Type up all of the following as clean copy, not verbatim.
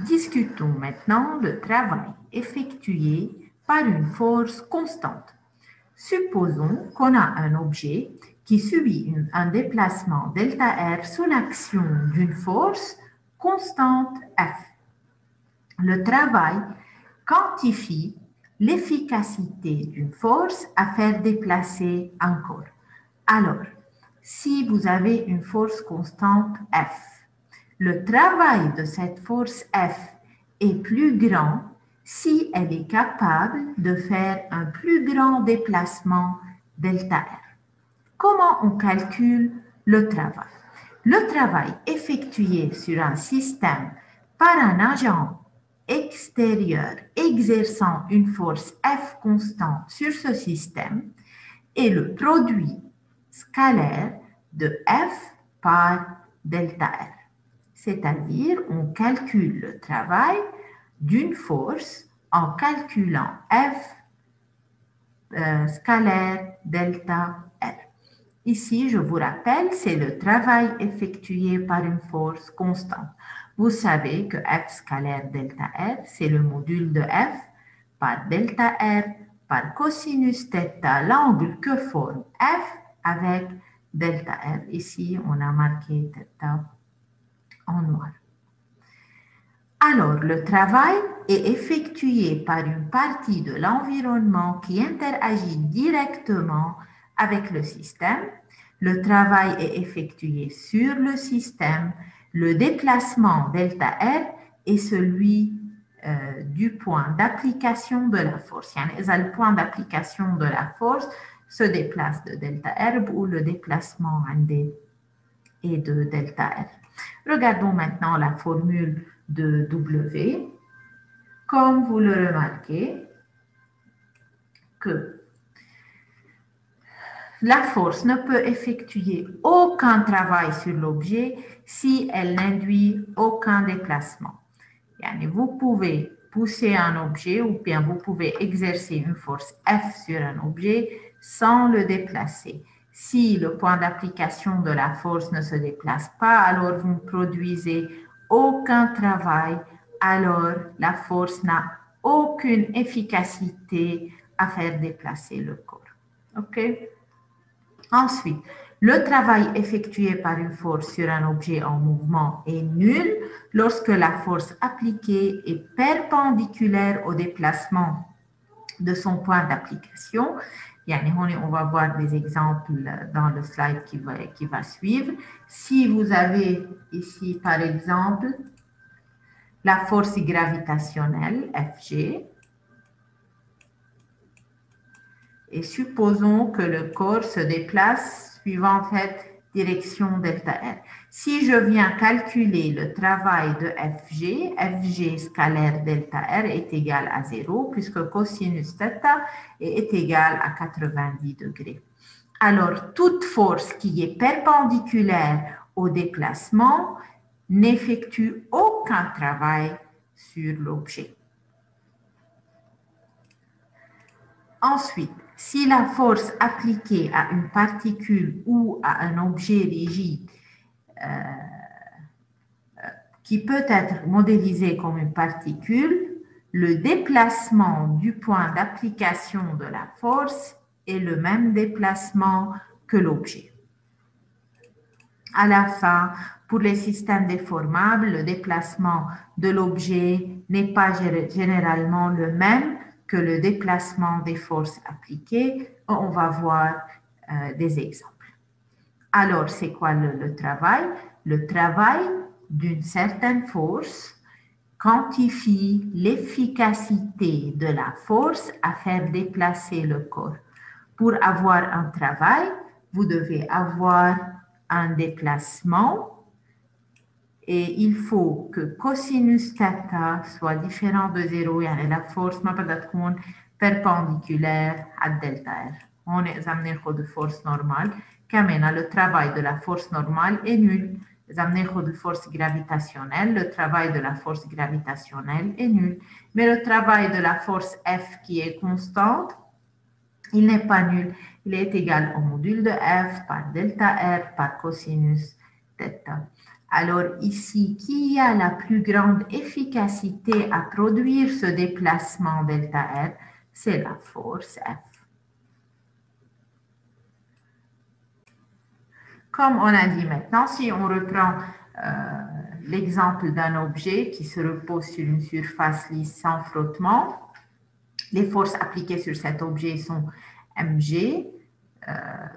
Discutons maintenant le travail effectué par une force constante. Supposons qu'on a un objet qui subit un déplacement delta R sous l'action d'une force constante F. Le travail quantifie l'efficacité d'une force à faire déplacer un corps. Alors, si vous avez une force constante F, le travail de cette force F est plus grand si elle est capable de faire un plus grand déplacement delta R. Comment on calcule le travail? Le travail effectué sur un système par un agent extérieur exerçant une force F constante sur ce système est le produit scalaire de F par delta R. C'est-à-dire, on calcule le travail d'une force en calculant F scalaire delta R. Ici, je vous rappelle, c'est le travail effectué par une force constante. Vous savez que F scalaire delta R, c'est le module de F par delta R par cosinus θ, l'angle que forme F avec delta R. Ici, on a marqué θ en noir. Alors, le travail est effectué par une partie de l'environnement qui interagit directement avec le système. Le travail est effectué sur le système. Le déplacement delta R est celui du point d'application de la force. Le point d'application de la force se déplace de delta R ou le déplacement est de delta R. Regardons maintenant la formule de W. Comme vous le remarquez, que la force ne peut effectuer aucun travail sur l'objet si elle n'induit aucun déplacement. Vous pouvez pousser un objet ou bien vous pouvez exercer une force F sur un objet sans le déplacer. Si le point d'application de la force ne se déplace pas, alors vous ne produisez aucun travail, alors la force n'a aucune efficacité à faire déplacer le corps. OK? Ensuite, le travail effectué par une force sur un objet en mouvement est nul lorsque la force appliquée est perpendiculaire au déplacement de son point d'application. On va voir des exemples dans le slide qui va suivre. Si vous avez ici, par exemple, la force gravitationnelle, Fg, et supposons que le corps se déplace suivant cette direction delta R. Si je viens calculer le travail de Fg scalaire delta R est égal à 0 puisque cosinus θ est égal à 90 degrés. Alors, toute force qui est perpendiculaire au déplacement n'effectue aucun travail sur l'objet. Ensuite, si la force appliquée à une particule ou à un objet rigide qui peut être modélisé comme une particule, le déplacement du point d'application de la force est le même déplacement que l'objet. À la fin, pour les systèmes déformables, le déplacement de l'objet n'est pas généralement le même que le déplacement des forces appliquées. On va voir des exemples. Alors, c'est quoi le travail? Le travail d'une certaine force quantifie l'efficacité de la force à faire déplacer le corps. Pour avoir un travail, vous devez avoir un déplacement et il faut que cosinus θ soit différent de 0, et la force ما بدها تكون perpendiculaire à delta R. On est amené de force normale. كمان le travail de la force normale est nul. Les amener de force gravitationnelle, le travail de la force gravitationnelle est nul. Mais le travail de la force F qui est constante, il n'est pas nul. Il est égal au module de F par delta R par cosinus θ. Alors ici, qui a la plus grande efficacité à produire ce déplacement delta R? C'est la force F. Comme on a dit maintenant, si on reprend l'exemple d'un objet qui se repose sur une surface lisse sans frottement, les forces appliquées sur cet objet sont mg,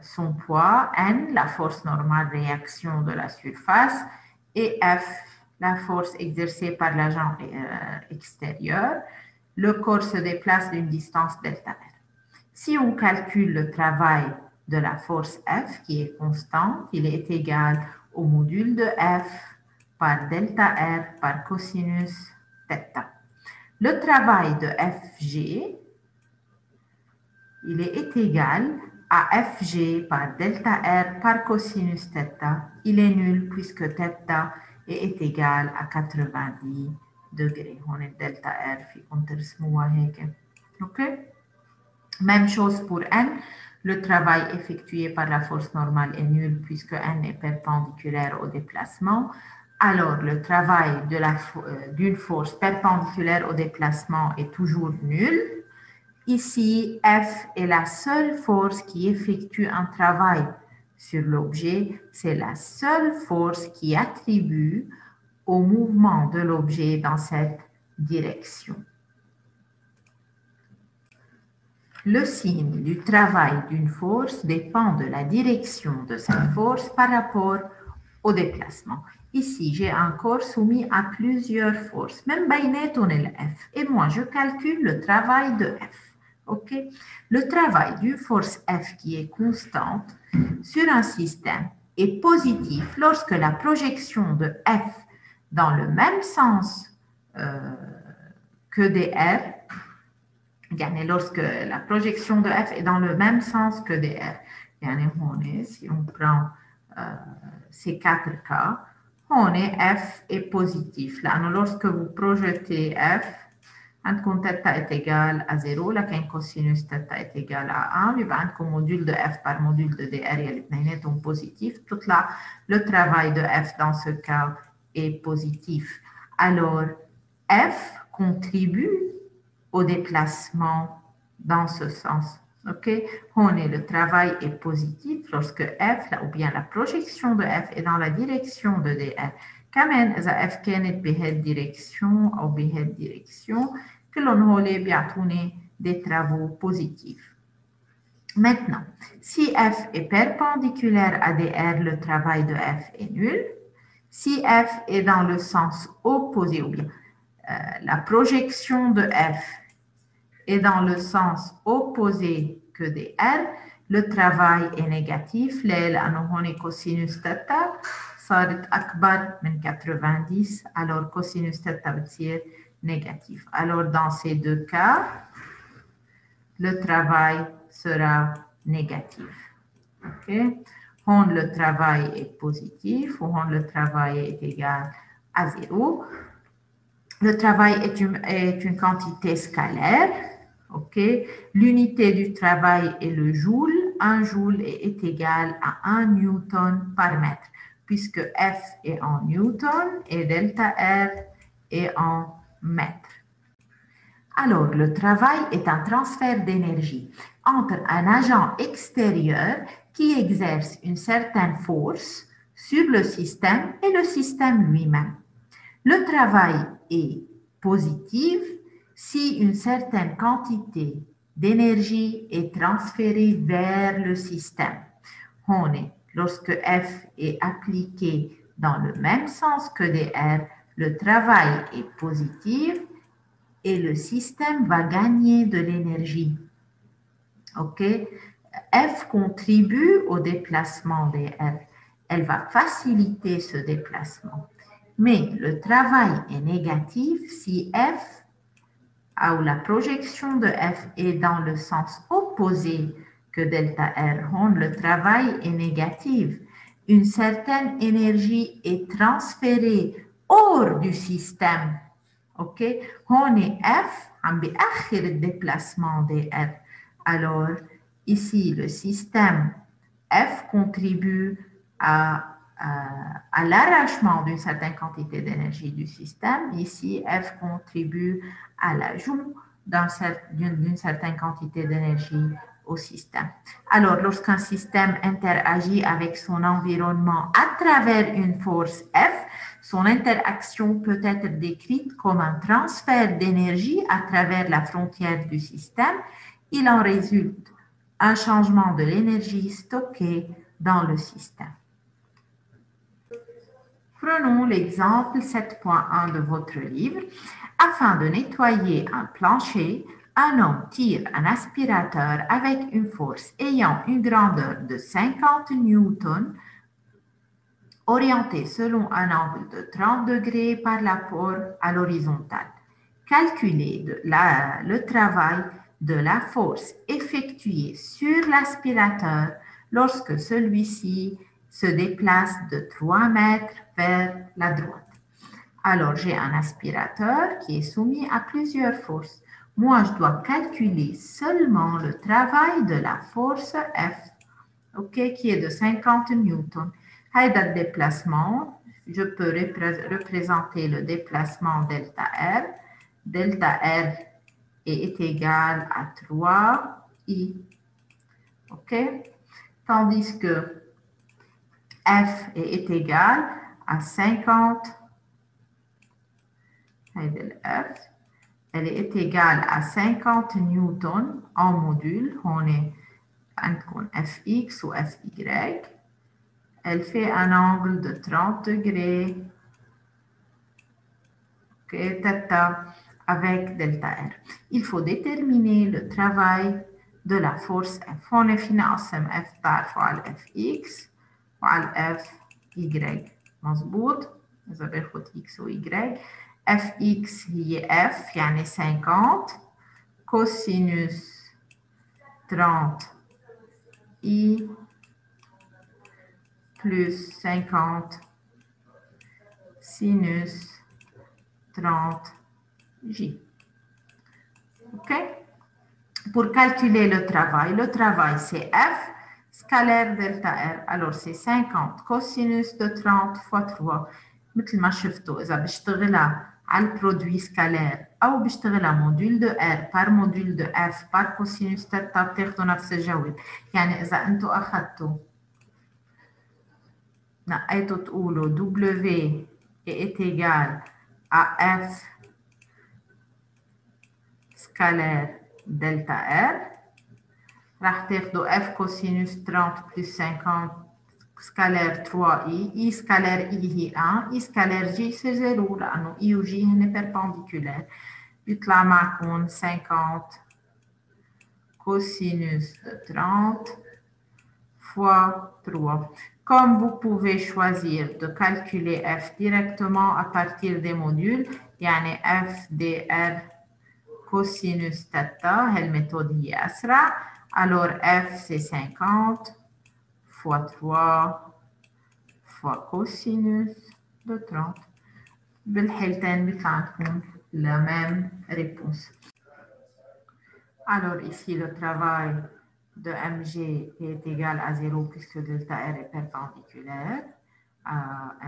son poids, n, la force normale réaction de la surface, et F, la force exercée par l'agent extérieur. Le corps se déplace d'une distance delta R. Si on calcule le travail de la force F, qui est constante, il est égal au module de F par delta R par cosinus θ. Le travail de Fg, il est égal à Fg par delta R par cosinus θ. Il est nul puisque θ est égal à 90 degrés. On est delta R في ترسموها هيك. OK? Même chose pour N. Le travail effectué par la force normale est nul puisque N est perpendiculaire au déplacement. Alors, le travail d'une force perpendiculaire au déplacement est toujours nul. Ici, F est la seule force qui effectue un travail sur l'objet. C'est la seule force qui attribue au mouvement de l'objet dans cette direction. Le signe du travail d'une force dépend de la direction de cette force par rapport au déplacement. Ici, j'ai un corps soumis à plusieurs forces, même بيناتهم le F. Et moi, je calcule le travail de F. OK? Le travail d'une force F qui est constante sur un système est positif lorsque la projection de F dans le même sens que dr, lorsque la projection de F est dans le même sens que dr. Si on prend ces 4 cas, F est positif. Là, lorsque vous projetez F, عندكم θ est égal à 0, لكن cosinus θ est égal à 1, يبقى عندكم module de F par module de dr, يلي اثنيناتهم positif. Tout là, le travail de F dans ce cas est positif. Alors, F contribue au déplacement dans ce sens. OK? Le travail est positif lorsque F, ou bien la projection de F est dans la direction de dr. كمان إذا F كانت بهذه direction أو بهذه direction, كلهم هولي بيعطوني des travaux positifs. Maintenant, si F est perpendiculaire à dr, le travail de F est nul. Si F est dans le sens opposé, ou bien la projection de F est dans le sens opposé que dr, le travail est négatif. لأنه هون cosinus θ صارت أكبر من 90, alors cosinus θ بتصير négatif. Alors, dans ces deux cas, le travail sera négatif. OK? Le travail est positif, ou le travail est égal à 0. Le travail est une quantité scalaire. OK? L'unité du travail est le joule. Un joule est égal à 1 newton par mètre, puisque F est en newton et delta R est en mètres. Alors, le travail est un transfert d'énergie entre un agent extérieur qui exerce une certaine force sur le système et le système lui-même. Le travail est positif si une certaine quantité d'énergie est transférée vers le système. Lorsque F est appliqué dans le même sens que dr, le travail est positif et le système va gagner de l'énergie. OK? F contribue au déplacement dr. Elle va faciliter ce déplacement. Mais le travail est négatif si F, ou la projection de F est dans le sens opposé que delta R. Le travail est négatif. Une certaine énergie est transférée hors du système. OK? F عم بيأخر le déplacement dr. Alors, ici, le système F contribue à à l'arrachement d'une certaine quantité d'énergie du système. Ici, F contribue à l'ajout d'une certaine quantité d'énergie au système. Alors, lorsqu'un système interagit avec son environnement à travers une force F, son interaction peut être décrite comme un transfert d'énergie à travers la frontière du système. Il en résulte un changement de l'énergie stockée dans le système. Prenons l'exemple 7.1 de votre livre. Afin de nettoyer un plancher, un homme tire un aspirateur avec une force ayant une grandeur de 50 newtons orientée selon un angle de 30 degrés par rapport à l'horizontale. Calculez le travail de la force effectuée sur l'aspirateur lorsque celui-ci se déplace de 3 mètres vers la droite. Alors, j'ai un aspirateur qui est soumis à plusieurs forces. Moi, je dois calculer seulement le travail de la force F, qui est de 50 newtons. Haïda le déplacement, je peux représenter le déplacement delta R. Delta R est égal à 3I. Tandis que F est égal à 50. F, elle est égale à 50 newtons en module. On est Fx ou Fy. Elle fait un angle de 30 degrés. Theta avec delta R. Il faut déterminer le travail de la force F. On est financé F تعرف على Fx وعلى Fy. مظبوط؟ إذا باخد X و Y. Fx هي F يعني 50 cosinus 30 I plus 50 sinus 30 J. OK? Pour calculer le travail c'est F scalaire delta R. Alors c'est 50 cosinus de 30 fois 3. مثل ما شفتوا إذا بشتغلها على البرودوي سكالير أو بشتغلها موديول دو R بار موديول دو F بار كوسينوس تيتا بتاخدوا نفس الجواب. يعني إذا أنتوا أخذتوا نقيتوا تقولوا W est égal à F scalaire delta R, راح تاخدوا F cosinus 30 plus 50 scalaire 3i, I scalaire I هي 1, I scalaire J c'est 0 لأنه I و J هن perpendiculaires. بيطلع معكم 50 cosinus de 30 fois 3. Comme vous pouvez choisir de calculer F directement à partir des modules, يعني F dr cosinus theta, هي الميثode هي أسرع. Alors F c'est 50 fois 3 fois cosinus de 30. بالحالتين بيطلع عندكم la même réponse. Alors ici le travail de mg est égal à 0 puisque delta R est perpendiculaire à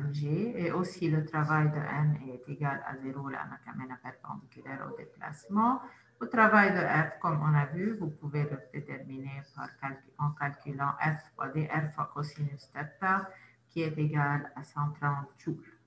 mg et aussi le travail de n est égal à 0 لأنه كمان perpendiculaire au déplacement. Au travail de F, comme on a vu, vous pouvez le déterminer en calculant F fois dr fois cosinus theta qui est égal à 130 joules.